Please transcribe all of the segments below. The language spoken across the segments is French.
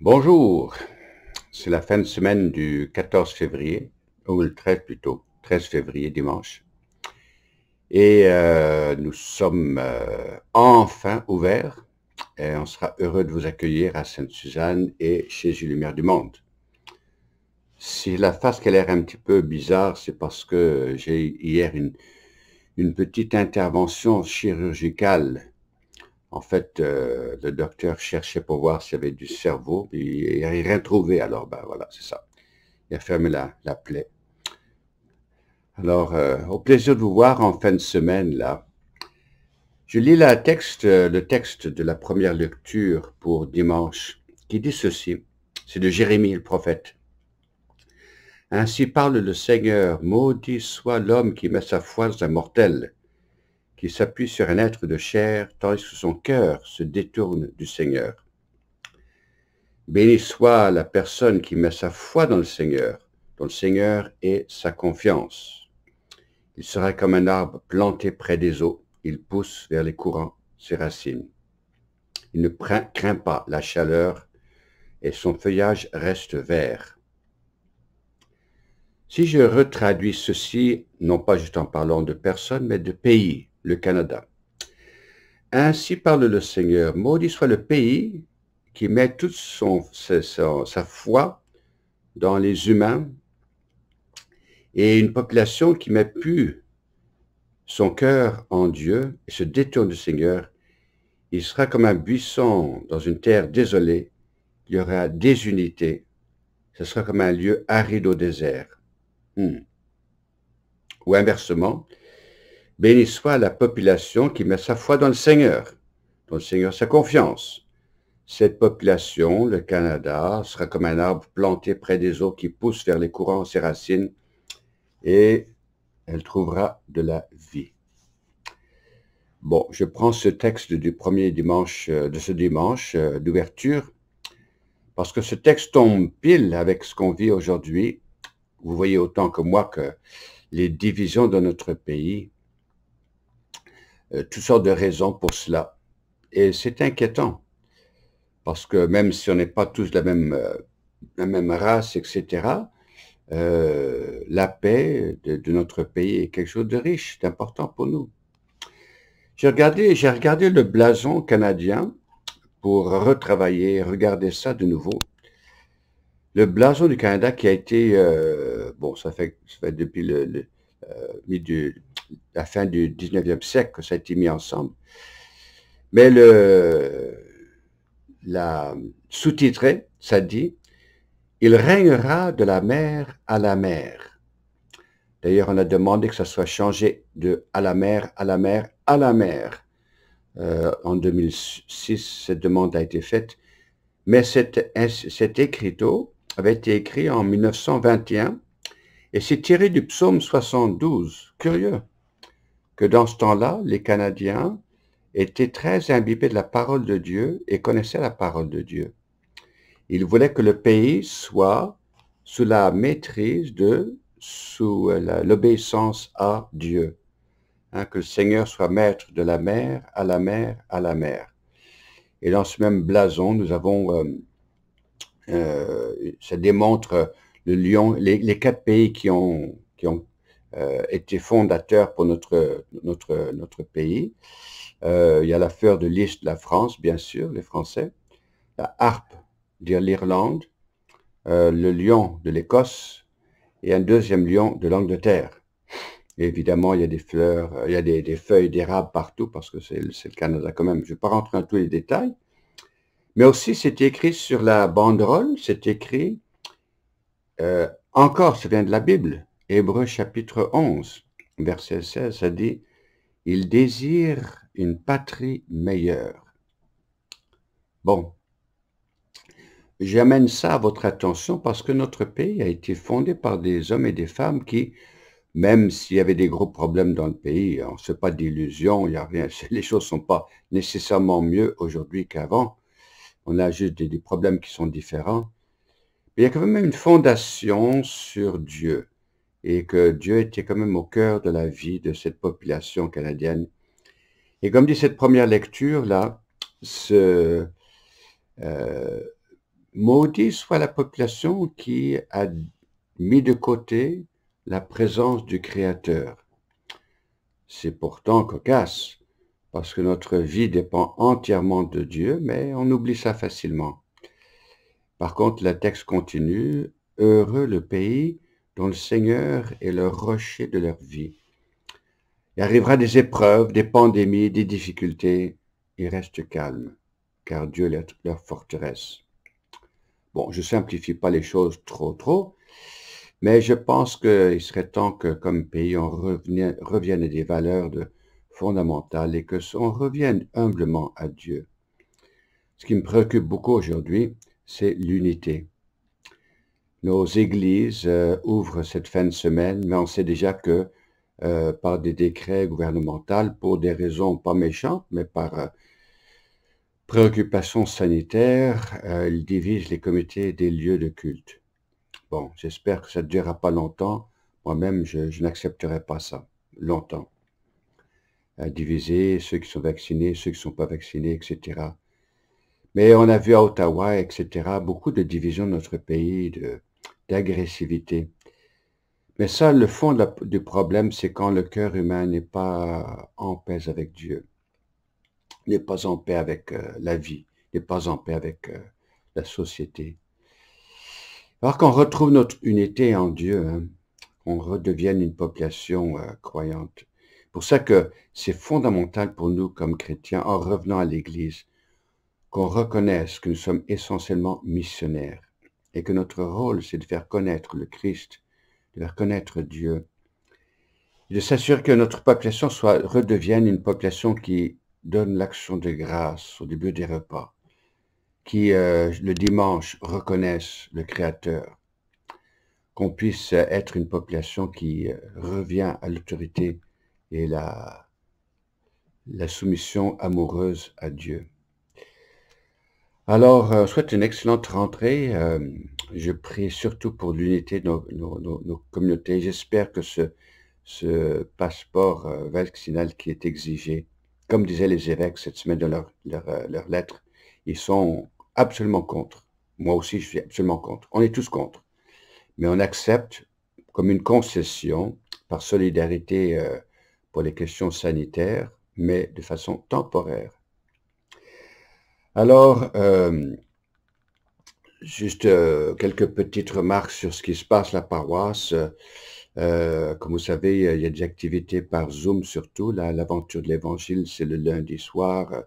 Bonjour, c'est la fin de semaine du 14 février, ou le 13 plutôt, 13 février, dimanche. Et nous sommes enfin ouverts et on sera heureux de vous accueillir à Sainte-Suzanne et chez Lumière du Monde. Si la face qui a l'air un petit peu bizarre, c'est parce que j'ai hier une petite intervention chirurgicale. En fait, le docteur cherchait pour voir s'il y avait du cerveau, puis il n'a rien trouvé. Alors, ben voilà, c'est ça. Il a fermé la plaie. Alors, au plaisir de vous voir en fin de semaine, là. Je lis le texte de la première lecture pour dimanche, qui dit ceci. C'est de Jérémie, le prophète. Ainsi parle le Seigneur, maudit soit l'homme qui met sa foi dans un mortel, qui s'appuie sur un être de chair, tandis que son cœur se détourne du Seigneur. Béni soit la personne qui met sa foi dans le Seigneur, dont le Seigneur est sa confiance. Il sera comme un arbre planté près des eaux, il pousse vers les courants ses racines. Il ne craint pas la chaleur et son feuillage reste vert. Si je retraduis ceci, non pas juste en parlant de personnes, mais de pays, le Canada. Ainsi parle le Seigneur, maudit soit le pays qui met toute sa foi dans les humains et une population qui met plus son cœur en Dieu et se détourne du Seigneur. Il sera comme un buisson dans une terre désolée. Il y aura désunité. Ce sera comme un lieu aride au désert. Ou inversement, béni soit la population qui met sa foi dans le Seigneur, dont le Seigneur sa confiance. Cette population, le Canada, sera comme un arbre planté près des eaux qui pousse vers les courants ses racines et elle trouvera de la vie. Bon, je prends ce texte du premier dimanche, de ce dimanche d'ouverture, parce que ce texte tombe pile avec ce qu'on vit aujourd'hui. Vous voyez autant que moi que les divisions de notre pays, toutes sortes de raisons pour cela. Et c'est inquiétant, parce que même si on n'est pas tous de la même race, etc., la paix de notre pays est quelque chose de riche, d'important pour nous. J'ai regardé le blason canadien pour retravailler, regarder ça de nouveau. Le blason du Canada qui a été, bon, ça fait depuis la fin du 19e siècle que ça a été mis ensemble. Mais la sous-titré, ça dit « Il régnera de la mer à la mer ». D'ailleurs, on a demandé que ça soit changé de « à la mer, à la mer, à la mer ». En 2006, cette demande a été faite. Mais cet écriteau avait été écrit en 1921 et c'est tiré du psaume 72. Curieux que dans ce temps-là, les Canadiens étaient très imbibés de la parole de Dieu et connaissaient la parole de Dieu. Ils voulaient que le pays soit sous la maîtrise sous l'obéissance à Dieu. Que le Seigneur soit maître de la mer, à la mer, à la mer. Et dans ce même blason, nous avons, ça démontre les 4 pays qui ont été fondateurs pour notre pays. Il y a la fleur de lys de la France, bien sûr, les Français, la harpe de l'Irlande, le lion de l'Écosse et un deuxième lion de l'Angleterre. Et évidemment, il y a des fleurs, il y a des feuilles d'érable partout parce que c'est le Canada quand même. Je ne vais pas rentrer dans tous les détails. Mais aussi, c'est écrit sur la banderole, c'est écrit, encore, ça vient de la Bible, Hébreux chapitre 11, verset 16, ça dit « Il désire une patrie meilleure ». Bon, j'amène ça à votre attention parce que notre pays a été fondé par des hommes et des femmes qui, même s'il y avait des gros problèmes dans le pays, on ne se fait pas d'illusions, il y a rien, les choses ne sont pas nécessairement mieux aujourd'hui qu'avant. On a juste des problèmes qui sont différents. Mais il y a quand même une fondation sur Dieu et que Dieu était quand même au cœur de la vie de cette population canadienne. Et comme dit cette première lecture, là, Maudit soit la population qui a mis de côté la présence du Créateur. C'est pourtant cocasse, parce que notre vie dépend entièrement de Dieu, mais on oublie ça facilement. Par contre, le texte continue, « Heureux le pays dont le Seigneur est le rocher de leur vie. » Il arrivera des épreuves, des pandémies, des difficultés. Ils restent calmes, car Dieu est leur forteresse. Bon, je ne simplifie pas les choses trop, mais je pense qu'il serait temps que, comme pays, on revienne à des valeurs fondamentales et qu'on revienne humblement à Dieu. Ce qui me préoccupe beaucoup aujourd'hui, c'est l'unité. Nos églises ouvrent cette fin de semaine, mais on sait déjà que par des décrets gouvernementaux, pour des raisons pas méchantes, mais par préoccupations sanitaires, ils divisent les comités des lieux de culte. Bon, j'espère que ça ne durera pas longtemps. Moi-même, je n'accepterai pas ça longtemps. Diviser ceux qui sont vaccinés, ceux qui ne sont pas vaccinés, etc. Mais on a vu à Ottawa, etc., beaucoup de divisions dans notre pays, d'agressivité. Mais ça, le fond du problème, c'est quand le cœur humain n'est pas en paix avec Dieu, n'est pas en paix avec la vie, n'est pas en paix avec la société. Alors qu'on retrouve notre unité en Dieu, hein, qu'on redevienne une population croyante. Pour ça que c'est fondamental pour nous comme chrétiens, en revenant à l'Église, qu'on reconnaisse que nous sommes essentiellement missionnaires et que notre rôle, c'est de faire connaître le Christ, de faire connaître Dieu, et de s'assurer que notre population redevienne une population qui donne l'action de grâce au début des repas, qui le dimanche reconnaisse le Créateur, qu'on puisse être une population qui revient à l'autorité et la soumission amoureuse à Dieu. Alors, je souhaite une excellente rentrée. Je prie surtout pour l'unité de nos communautés. J'espère que ce passeport vaccinal qui est exigé, comme disaient les évêques cette semaine dans leur lettre, ils sont absolument contre. Moi aussi, je suis absolument contre. On est tous contre. Mais on accepte comme une concession, par solidarité pour les questions sanitaires, mais de façon temporaire. Alors, juste quelques petites remarques sur ce qui se passe à la paroisse. Comme vous savez, il y a des activités par Zoom surtout. L'aventure de l'Évangile, c'est le lundi soir.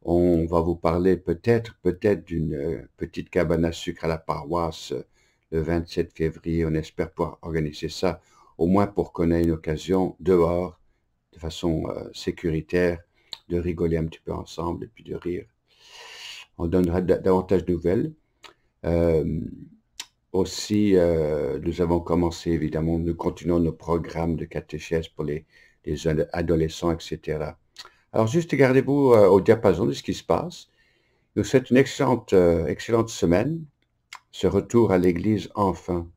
On va vous parler peut-être d'une petite cabane à sucre à la paroisse le 27 février. On espère pouvoir organiser ça, au moins pour qu'on ait une occasion dehors, de façon sécuritaire, de rigoler un petit peu ensemble et puis de rire. On donnera davantage de nouvelles. Aussi, nous avons commencé, évidemment, nous continuons nos programmes de catéchèse pour les adolescents, etc. Alors, juste gardez-vous au diapason de ce qui se passe. Nous souhaitons une excellente semaine, ce retour à l'Église enfin.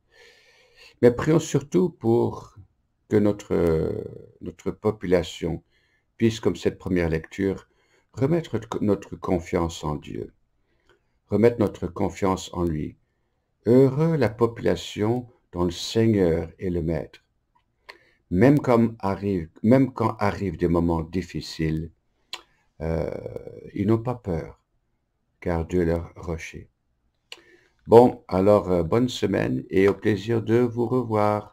Mais prions surtout pour que notre population puisse, comme cette première lecture, remettre notre confiance en Dieu, remettre notre confiance en lui. Heureux la population dont le Seigneur est le Maître. Même quand arrivent des moments difficiles, ils n'ont pas peur, car Dieu est leur rocher. Bon, alors bonne semaine et au plaisir de vous revoir.